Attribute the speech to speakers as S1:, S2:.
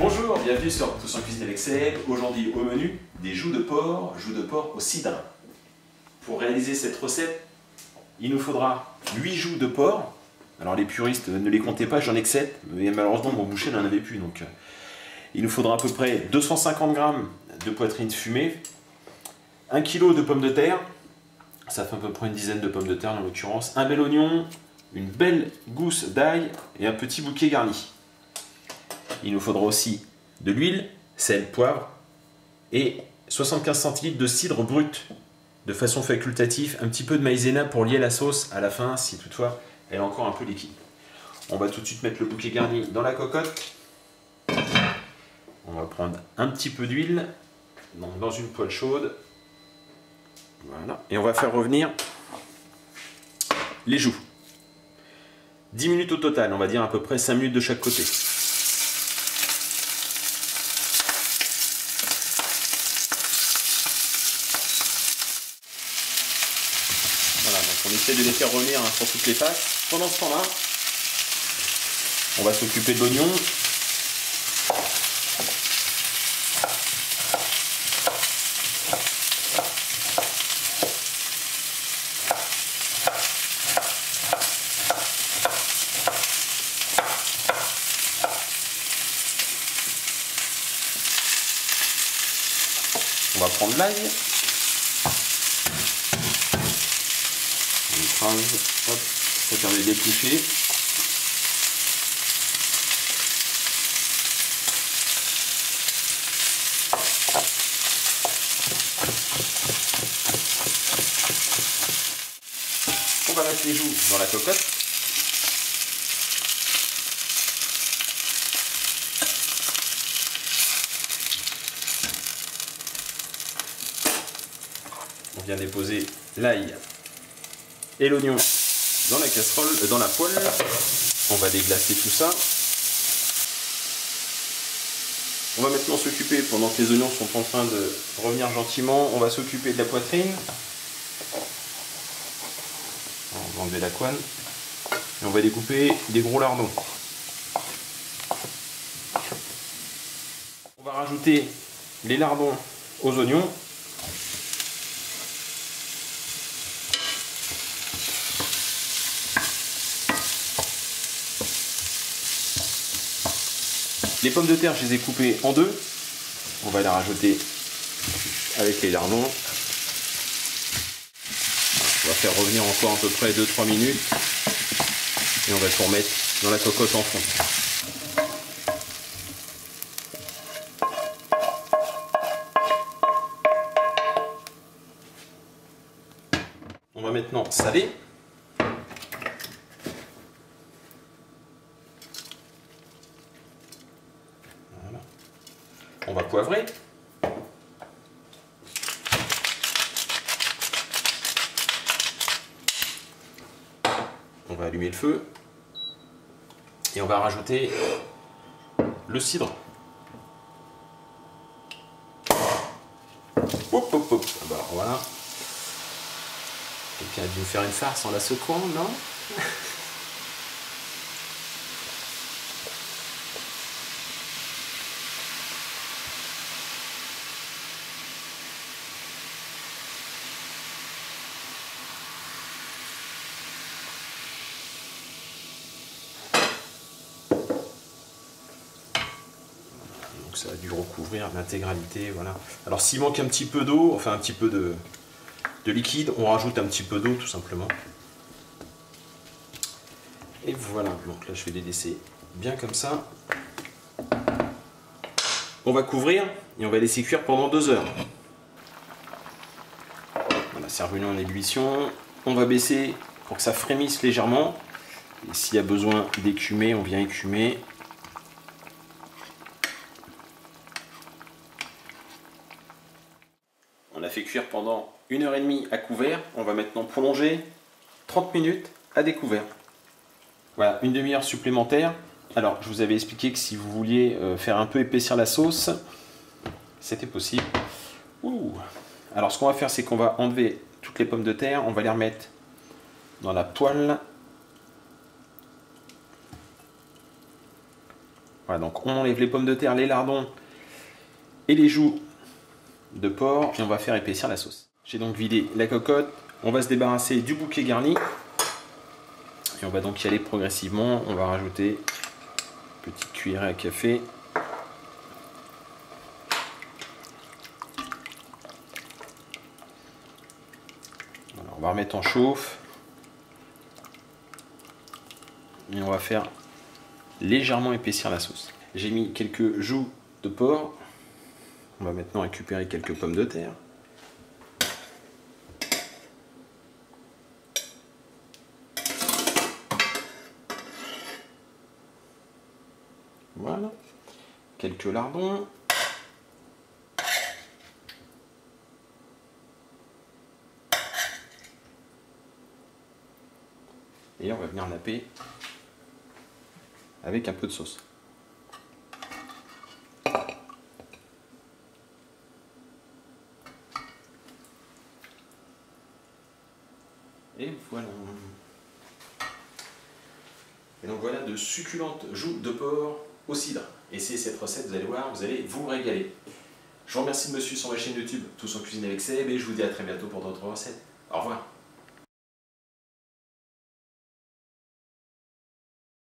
S1: Bonjour, bienvenue sur Tous en cuisine avec Seb. Aujourd'hui au menu, des joues de porc au cidre. Pour réaliser cette recette, il nous faudra 8 joues de porc. Alors les puristes, ne les comptez pas, j'en ai que 7, mais malheureusement mon boucher n'en avait plus. Donc il nous faudra à peu près 250 g de poitrine fumée, 1 kg de pommes de terre, ça fait à peu près une dizaine de pommes de terre en l'occurrence, un bel oignon, une belle gousse d'ail et un petit bouquet garni. Il nous faudra aussi de l'huile, sel, poivre et 75 centilitres de cidre brut de façon facultative, un petit peu de maïzena pour lier la sauce à la fin si toutefois elle est encore un peu liquide. On va tout de suite mettre le bouquet garni dans la cocotte. On va prendre un petit peu d'huile dans une poêle chaude. Voilà. Et on va faire revenir les joues. 10 minutes au total, on va dire à peu près 5 minutes de chaque côté. Voilà, donc on essaie de les faire revenir sur toutes les faces. Pendant ce temps-là, on va s'occuper de l'oignon. On va prendre l'ail. On écrase, hop, ça permet d'éplucher. On va mettre les joues dans la cocotte. On vient déposer l'ail et l'oignon dans la casserole, dans la poêle. On va déglacer tout ça. On va maintenant s'occuper, pendant que les oignons sont en train de revenir gentiment, on va s'occuper de la poitrine. On va enlever la couenne. Et on va découper des gros lardons. On va rajouter les lardons aux oignons. Les pommes de terre, je les ai coupées en deux. On va les rajouter avec les lardons. On va faire revenir encore à peu près 2-3 minutes. Et on va tout remettre dans la cocotte en fond. On va maintenant saler. On va poivrer. On va allumer le feu. Et on va rajouter le cidre. Hop, hop, hop. Alors voilà. Quelqu'un a dû me faire une farce en la secouant, non? Donc ça a dû recouvrir l'intégralité, voilà. Alors s'il manque un petit peu d'eau, enfin un petit peu de liquide, on rajoute un petit peu d'eau tout simplement. Et voilà, donc là je vais les laisser bien comme ça. On va couvrir et on va laisser cuire pendant 2 heures. Voilà, c'est revenu en ébullition. On va baisser pour que ça frémisse légèrement. Et s'il y a besoin d'écumer, on vient écumer. On a fait cuire pendant 1h30 à couvert. On va maintenant prolonger 30 minutes à découvert. Voilà, une demi-heure supplémentaire. Alors, je vous avais expliqué que si vous vouliez faire un peu épaissir la sauce, c'était possible. Ouh. Alors, ce qu'on va faire, c'est qu'on va enlever toutes les pommes de terre. On va les remettre dans la poêle. Voilà, donc on enlève les pommes de terre, les lardons et les joues de porc, puis on va faire épaissir la sauce. J'ai donc vidé la cocotte, on va se débarrasser du bouquet garni, et on va donc y aller progressivement. On va rajouter une petite cuillerée à café. Voilà, on va remettre en chauffe, et on va faire légèrement épaissir la sauce. J'ai mis quelques joues de porc. On va maintenant récupérer quelques pommes de terre. Voilà. Quelques lardons. Et on va venir napper avec un peu de sauce. Et voilà. Et donc voilà de succulentes joues de porc au cidre. Essayez cette recette, vous allez voir, vous allez vous régaler. Je vous remercie de me suivre sur ma chaîne YouTube Tous en cuisine avec Seb et je vous dis à très bientôt pour d'autres recettes. Au revoir.